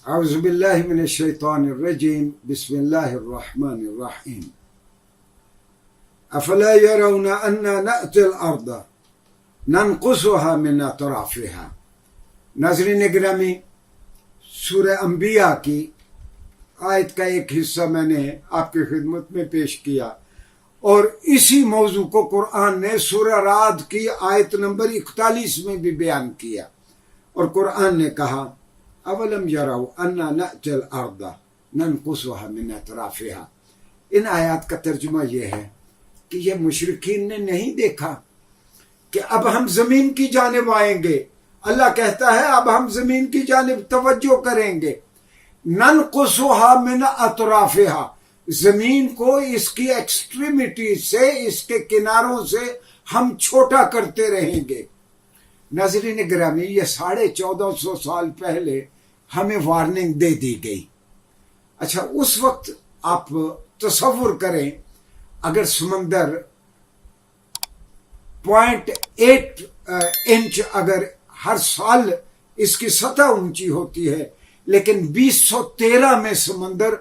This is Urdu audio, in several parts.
اعوذ باللہ من الشیطان الرجیم بسم اللہ الرحمن الرحیم افلا يرون انا نأتی الارض ننقصها من اطرافها. ناظرین گرامی، سورہ انبیاء کی آیت کا ایک حصہ میں نے آپ کی خدمت میں پیش کیا، اور اسی موضوع کو قرآن نے سورہ رعد کی آیت نمبر 41 میں بھی بیان کیا، اور قرآن نے کہا اولم یروا انا نأتی الارض ننقصها من اطرافها. ان آیات کا ترجمہ یہ ہے کہ یہ مشرکین نے نہیں دیکھا کہ اب ہم زمین کی جانب آئیں گے. اللہ کہتا ہے اب ہم زمین کی جانب توجہ کریں گے. ننقصها من اطرافها، زمین کو اس کی ایکسٹریمٹی سے، اس کے کناروں سے ہم چھوٹا کرتے رہیں گے. ناظرین گرامی، یہ 1450 سال پہلے ہمیں وارننگ دے دی گئی. اچھا، اس وقت آپ تصور کریں اگر سمندر 0.8 انچ اگر ہر سال اس کی سطح اونچی ہوتی ہے، لیکن 2013 میں سمندر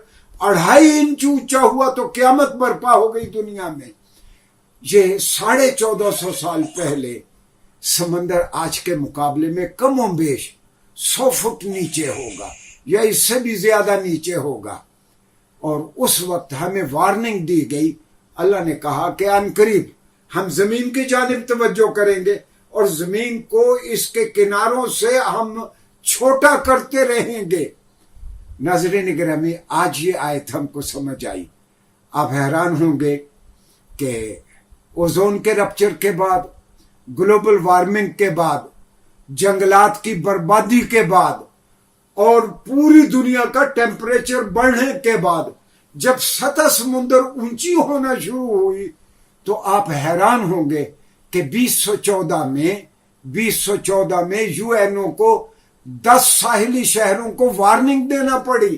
2.5 انچ اونچا ہوا تو قیامت برپا ہو گئی دنیا میں. یہ 1450 سال پہلے سمندر آج کے مقابلے میں کم و بیش 100 فٹ نیچے ہوگا یا اس سے بھی زیادہ نیچے ہوگا. اور اس وقت ہمیں وارننگ دی گئی. اللہ نے کہا کہ ان قریب ہم زمین کی جانب توجہ کریں گے اور زمین کو اس کے کناروں سے ہم چھوٹا کرتے رہیں گے. ناظرین گرامی، آج یہ آیت ہم کو سمجھ آئی. آپ حیران ہوں گے کہ اوزون کے رپچر کے بعد، گلوبل وارمنگ کے بعد، جنگلات کی بربادی کے بعد اور پوری دنیا کا ٹیمپریچر بڑھنے کے بعد جب سطح سمندر اونچی ہونا شروع ہوئی تو آپ حیران ہوں گے کہ 2014 میں یو این او کو 10 ساحلی شہروں کو وارننگ دینا پڑی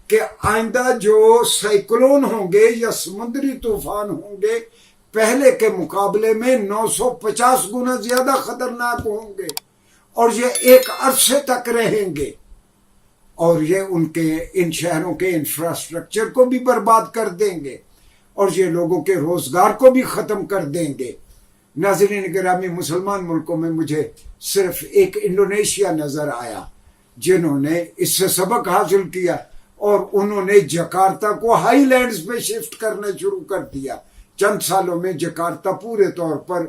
کہ آئندہ جو سائیکلون ہوں گے یا سمندری طوفان ہوں گے پہلے کے مقابلے میں 950 گنا زیادہ خطرناک ہوں گے، اور یہ ایک عرصے تک رہیں گے، اور یہ ان شہروں کے انفراسٹرکچر کو بھی برباد کر دیں گے، اور یہ لوگوں کے روزگار کو بھی ختم کر دیں گے. ناظرین گرامی، مسلمان ملکوں میں مجھے صرف ایک انڈونیشیا نظر آیا جنہوں نے اس سے سبق حاصل کیا، اور انہوں نے جکارتا کو ہائی لینڈز پہ شفٹ کرنا شروع کر دیا. چند سالوں میں جکارتا پورے طور پر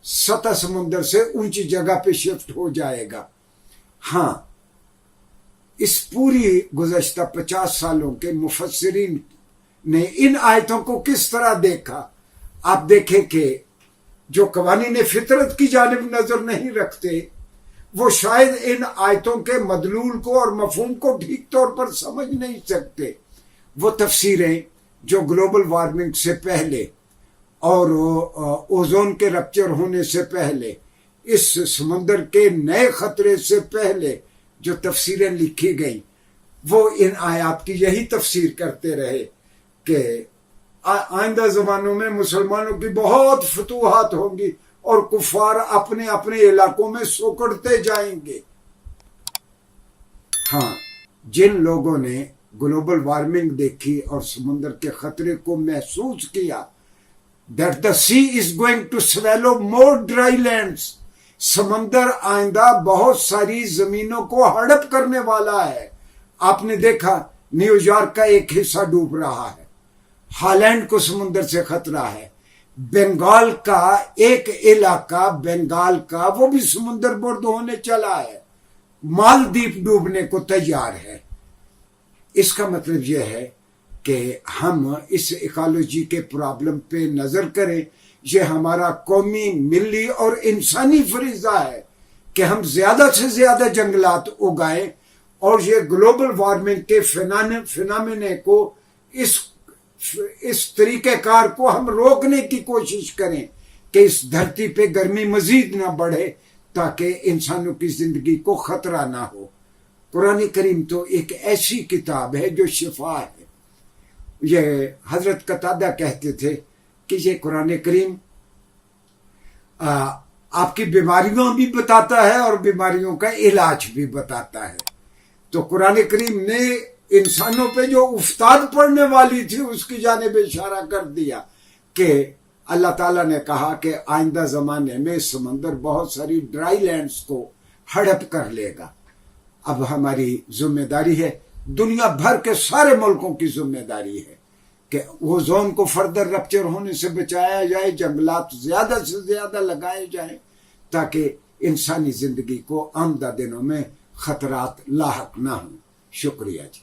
سطح سمندر سے اونچی جگہ پہ شفٹ ہو جائے گا. ہاں، اس پوری گزشتہ 50 سالوں کے مفسرین نے ان آیتوں کو کس طرح دیکھا. آپ دیکھیں کہ جو قوانین فطرت کی جانب نظر نہیں رکھتے وہ شاید ان آیتوں کے مدلول کو اور مفہوم کو ٹھیک طور پر سمجھ نہیں سکتے. وہ تفسیریں جو گلوبل وارمنگ سے پہلے اور اوزون کے رپچر ہونے سے پہلے، اس سمندر کے نئے خطرے سے پہلے جو تفسیریں لکھی گئیں، وہ ان آیات کی یہی تفسیر کرتے رہے کہ آئندہ زمانوں میں مسلمانوں کی بہت فتوحات ہوں گی اور کفار اپنے اپنے علاقوں میں سوکڑتے جائیں گے. ہاں، جن لوگوں نے گلوبل وارمنگ دیکھی اور سمندر کے خطرے کو محسوس کیا that the sea is going to swallow more dry lands، سمندر آئندہ بہت ساری زمینوں کو ہڑپ کرنے والا ہے. آپ نے دیکھا نیو یارک کا ایک حصہ ڈوب رہا ہے، ہالینڈ کو سمندر سے خطرہ ہے، بنگال کا ایک علاقہ، بنگال کا وہ بھی سمندر برد ہونے چلا ہے، مالدیپ ڈوبنے کو تیار ہے. اس کا مطلب یہ ہے کہ ہم اس ایکالوجی کے پرابلم پہ نظر کریں. یہ ہمارا قومی، ملی اور انسانی فریضہ ہے کہ ہم زیادہ سے زیادہ جنگلات اگائیں اور یہ گلوبل وارمنگ کے فنامنے کو، اس طریقہ کار کو ہم روکنے کی کوشش کریں کہ اس دھرتی پہ گرمی مزید نہ بڑھے تاکہ انسانوں کی زندگی کو خطرہ نہ ہو. قرآن کریم تو ایک ایسی کتاب ہے جو شفا ہے. یہ حضرت قتادہ کہتے تھے کہ یہ قرآن کریم آپ کی بیماریوں بھی بتاتا ہے اور بیماریوں کا علاج بھی بتاتا ہے. تو قرآن کریم نے انسانوں پہ جو افتاد پڑنے والی تھی اس کی جانب اشارہ کر دیا کہ اللہ تعالیٰ نے کہا کہ آئندہ زمانے میں سمندر بہت ساری ڈرائی لینڈز کو ہڑپ کر لے گا. اب ہماری ذمہ داری ہے، دنیا بھر کے سارے ملکوں کی ذمہ داری ہے کہ اوزون کو فردر رپچر ہونے سے بچایا جائے، جنگلات زیادہ سے زیادہ لگائے جائیں تاکہ انسانی زندگی کو آئندہ دنوں میں خطرات لاحق نہ ہوں. شکریہ جی.